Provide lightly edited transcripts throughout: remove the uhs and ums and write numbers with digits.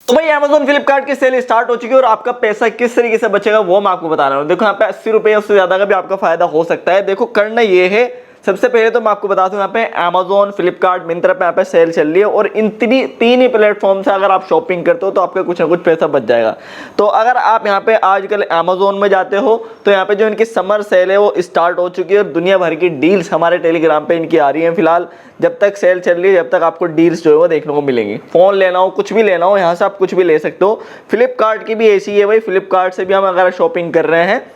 तो भाई अमेजोन फ्लिपकार्ट की सेल स्टार्ट हो चुकी है और आपका पैसा किस तरीके से बचेगा वो मैं आपको बता रहा हूँ। देखो यहाँ पे 80 रुपये उससे ज्यादा का भी आपका फायदा हो सकता है। देखो करना ये है, सबसे पहले तो मैं आपको बता दूं यहाँ पे अमेजोन फ्लिपकार्ट मिंत्रा पे यहाँ पे सेल चल रही है और इन तीन ही प्लेटफॉर्म से अगर आप शॉपिंग करते हो तो आपका कुछ ना कुछ पैसा बच जाएगा। तो अगर आप यहाँ पे आजकल अमेजोन में जाते हो तो यहाँ पे जो इनकी समर सेल है वो स्टार्ट हो चुकी है और दुनिया भर की डील्स हमारे टेलीग्राम पे इनकी आ रही है। फिलहाल जब तक सेल चल रही है जब तक आपको डील्स जो है वो देखने को मिलेंगी। फोन लेना हो कुछ भी लेना हो यहाँ से आप कुछ भी ले सकते हो। फ्लिपकार्ट की भी ऐसी है भाई, फ्लिपकार्ट से भी हम अगर शॉपिंग कर रहे हैं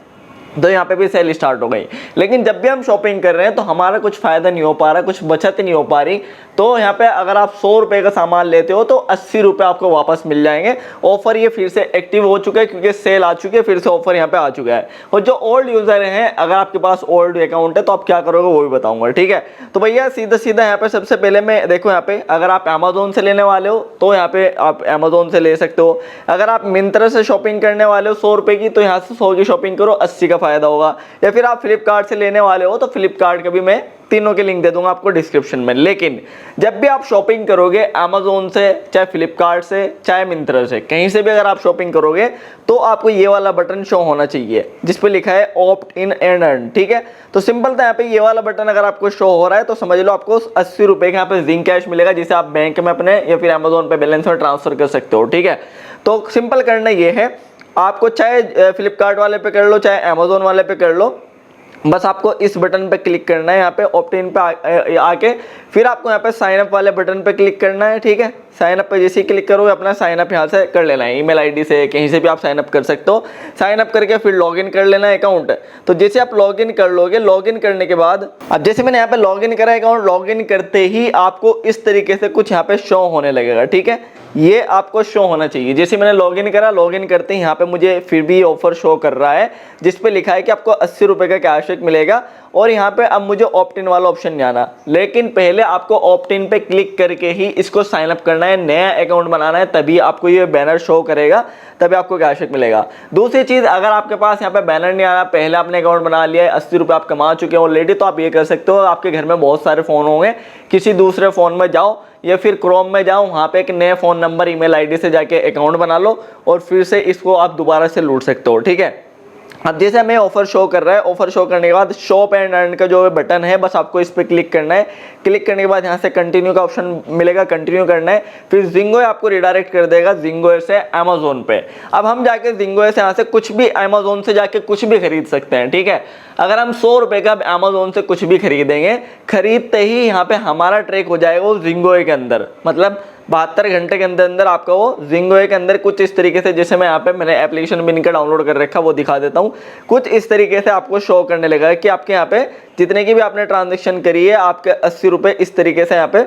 तो यहाँ पे भी सेल स्टार्ट हो गई। लेकिन जब भी हम शॉपिंग कर रहे हैं तो हमारा कुछ फायदा नहीं हो पा रहा, कुछ बचत नहीं हो पा रही। तो यहाँ पे अगर आप 100 रुपये का सामान लेते हो तो 80 रुपये आपको वापस मिल जाएंगे। ऑफर ये फिर से एक्टिव हो चुका है क्योंकि सेल आ चुकी है, फिर से ऑफर यहाँ पे आ चुका है। और जो ओल्ड यूजर हैं, अगर आपके पास ओल्ड अकाउंट है तो आप क्या करोगे वो भी बताऊंगा, ठीक है। तो भैया सीधा सीधा यहाँ पे सबसे पहले मैं देखो यहाँ पे अगर आप अमेजोन से लेने वाले हो तो यहाँ पे आप अमेजोन से ले सकते हो। अगर आप मिंत्रा से शॉपिंग करने वाले हो 100 रुपये की तो यहाँ से 100 की शॉपिंग करो, 80 का फायदा होगा। या फिर आप फ्लिपकार्ट से लेने वाले हो तो फ्लिपकार्ट का भी मैं तीनों के लिंक दे दूंगा आपको डिस्क्रिप्शन में। लेकिन जब भी आप शॉपिंग करोगे अमेजोन से, चाहे फ्लिपकार्ट से, चाहे मिंत्रा से, कहीं से भी अगर आप शॉपिंग करोगे तो आपको ये वाला बटन शो होना चाहिए जिस पे लिखा है ऑप्ट इन एंड अर्न, ठीक है। तो सिंपल था यहाँ पे ये वाला बटन अगर आपको शो हो रहा है तो समझ लो आपको 80 रुपये का यहाँ पे जिंक कैश मिलेगा जिसे आप बैंक में अपने या फिर अमेजोन पे बैलेंस में ट्रांसफर कर सकते हो, ठीक है। तो सिंपल करना ये है, आपको चाहे फ्लिपकार्ट वाले पे कर लो चाहे अमेजोन वाले पे कर लो, बस आपको इस बटन पे क्लिक करना है यहाँ पे ऑप्ट इन पे आके फिर आपको यहाँ पे साइन अप वाले बटन पे क्लिक करना है, ठीक है। साइन अप पे जैसे ही क्लिक करोगे अपना साइन अप यहाँ से कर लेना है, ईमेल आईडी से कहीं से भी आप साइन अप कर सकते हो। साइन अप करके फिर लॉगिन कर लेना है अकाउंट। तो जैसे आप लॉगिन कर लोगे, लॉगिन करने के बाद अब जैसे मैंने यहाँ पे लॉगिन करा अकाउंट, लॉगिन करते ही आपको इस तरीके से कुछ यहाँ पे शो होने लगेगा, ठीक है। ये आपको शो होना चाहिए। जैसे मैंने लॉगिन करा, लॉगिन करते ही यहाँ पे मुझे फिर भी ऑफर शो कर रहा है जिस पे लिखा है कि आपको 80 रुपये का कैशबैक मिलेगा। और यहाँ पे अब मुझे ऑप्ट इन वाला ऑप्शन नहीं आना, लेकिन पहले आपको ऑप्ट इन पे क्लिक करके ही इसको साइन अप करना है, नया अकाउंट बनाना है, तभी आपको ये बैनर शो करेगा, तभी आपको कैशबैक मिलेगा। दूसरी चीज, अगर आपके पास यहाँ पे बैनर नहीं आ रहा, पहले आपने अकाउंट बना लिया है, 80 रुपये आप कमा चुके हैं ऑलरेडी, तो आप ये कर सकते हो। आपके घर में बहुत सारे फोन होंगे, किसी दूसरे फोन में जाओ या फिर क्रोम में जाओ, वहाँ पे एक नए फोन नंबर ईमेल आईडी से जाके अकाउंट बना लो और फिर से इसको आप दोबारा से लूट सकते हो, ठीक है। अब जैसे हमें ऑफर शो कर रहा है, ऑफर शो करने के बाद शॉप एंड अर्न का जो बटन है बस आपको इस पे क्लिक करना है। क्लिक करने के बाद यहाँ से कंटिन्यू का ऑप्शन मिलेगा, कंटिन्यू करना है। फिर जिंगो आपको रिडायरेक्ट कर देगा जिंगो से अमेजोन पे। अब हम जाके जिंगो से यहाँ से कुछ भी अमेजोन से जाके कुछ भी खरीद सकते हैं, ठीक है। अगर हम 100 रुपये का अमेजोन से कुछ भी खरीदेंगे, खरीदते ही यहाँ पे हमारा ट्रैक हो जाएगा वो जिंगो के अंदर, मतलब 72 घंटे के अंदर अंदर आपका वो जिंगो के अंदर कुछ इस तरीके से, जैसे मैं यहाँ पे मैंने एप्लीकेशन भी इनका डाउनलोड कर रखा वो दिखा देता हूँ। कुछ इस तरीके से आपको शो करने लगा कि आपके यहाँ पे जितने की भी आपने ट्रांजेक्शन करी है आपके 80 रुपये इस तरीके से यहाँ पे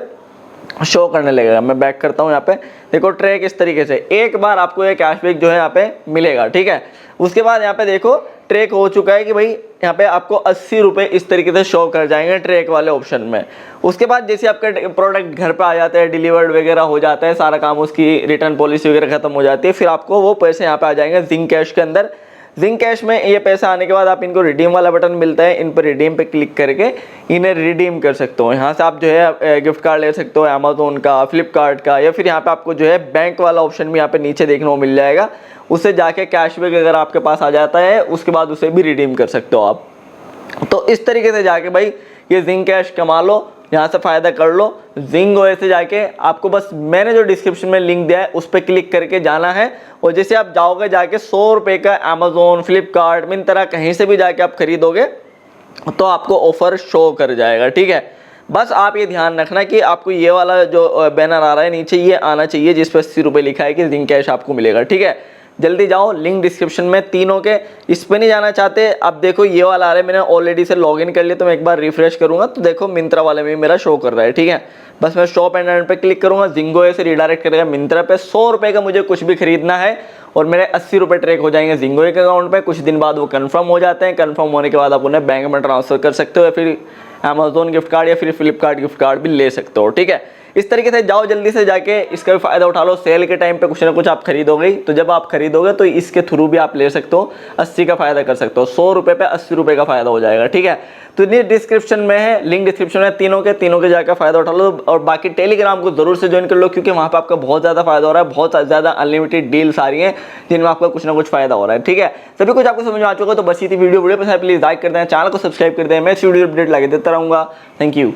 शो करने लगेगा। मैं बैक करता हूँ, यहाँ पे देखो ट्रैक इस तरीके से एक बार आपको ये कैशबैक जो है यहाँ पे मिलेगा, ठीक है। उसके बाद यहाँ पे देखो ट्रैक हो चुका है कि भाई यहाँ पे आपको 80 रुपये इस तरीके से शो कर जाएंगे ट्रैक वाले ऑप्शन में। उसके बाद जैसे आपका प्रोडक्ट घर पे आ जाता है, डिलीवर्ड वगैरह हो जाता है, सारा काम, उसकी रिटर्न पॉलिसी वगैरह खत्म हो जाती है, फिर आपको वो पैसे यहाँ पे आ जाएंगे जिंक कैश के अंदर। जिंक कैश में ये पैसा आने के बाद आप इनको रिडीम वाला बटन मिलता है, इन पर रिडीम पे क्लिक करके इन्हें रिडीम कर सकते हो। यहाँ से आप जो है गिफ्ट कार्ड ले सकते हो अमेजोन का, फ्लिपकार्ट का, या फिर यहाँ पे आपको जो है बैंक वाला ऑप्शन भी यहाँ पे नीचे देखने को मिल जाएगा। उससे जाके कैशबैक अगर आपके पास आ जाता है उसके बाद उसे भी रिडीम कर सकते हो आप। तो इस तरीके से जाके भाई ये जिंक कैश कमा लो, यहाँ से फायदा कर लो। जिंगो से जाके आपको बस मैंने जो डिस्क्रिप्शन में लिंक दिया है उस पर क्लिक करके जाना है और जैसे आप जाओगे जाके 100 रुपये का अमेजोन, फ्लिपकार्ट, मिंत्रा कहीं से भी जाके आप खरीदोगे तो आपको ऑफर शो कर जाएगा, ठीक है। बस आप ये ध्यान रखना कि आपको ये वाला जो बैनर आ रहा है नीचे ये आना चाहिए जिस पर 80 रुपये लिखा है कि जिंक कैश आपको मिलेगा, ठीक है। जल्दी जाओ, लिंक डिस्क्रिप्शन में तीनों के। इस पे नहीं जाना चाहते, अब देखो ये वाला आ रहा है, मैंने ऑलरेडी से लॉगिन कर लिया, तो मैं एक बार रिफ्रेश करूंगा तो देखो मिंत्रा वाले में मेरा शो कर रहा है, ठीक है। बस मैं शॉप एंड अर्न पे क्लिक करूंगा, जिंगो से रिडायरेक्ट करेगा मिंत्रा पे। 100 रुपये का मुझे कुछ भी खरीदना है और मेरे 80 रुपये ट्रैक हो जाएंगे जिंगो के अकाउंट पे। कुछ दिन बाद वो कंफर्म हो जाते हैं, कंफर्म होने के बाद आप उन्हें बैंक में ट्रांसफर कर सकते हो या फिर अमेजोन गिफ्ट कार्ड या फिर फ्लिपकार्ट गिफ्ट कार्ड भी ले सकते हो, ठीक है। इस तरीके से जाओ जल्दी से जाके इसका भी फायदा उठा लो। सेल के टाइम पे कुछ ना कुछ आप खरीदोगे, तो जब आप खरीदोगे तो इसके थ्रू भी आप ले सकते हो, 80 का फायदा कर सकते हो। 100 रुपये पे 80 रुपये का फायदा हो जाएगा, ठीक है। तो ये डिस्क्रिप्शन में है, लिंक डिस्क्रिप्शन में, तीनों के जाकर फायदा उठा लो। और बाकी टेलीग्राम को जरूर से ज्वाइन कर लो, क्योंकि वहां पे आपका बहुत ज्यादा फायदा हो रहा है, बहुत ज्यादा अनलिमिटेड डील्स आ रही हैं जिनमें आपका कुछ ना कुछ फायदा हो रहा है, ठीक है। सभी कुछ आपको समझ में आ चुका है। तो बस ये थी वीडियो पसंद है प्लीज लाइक कर दें, चैनल को सब्सक्राइब कर दें। मैं इस वीडियो अपडेट लगा देता रहूंगा। Thank you.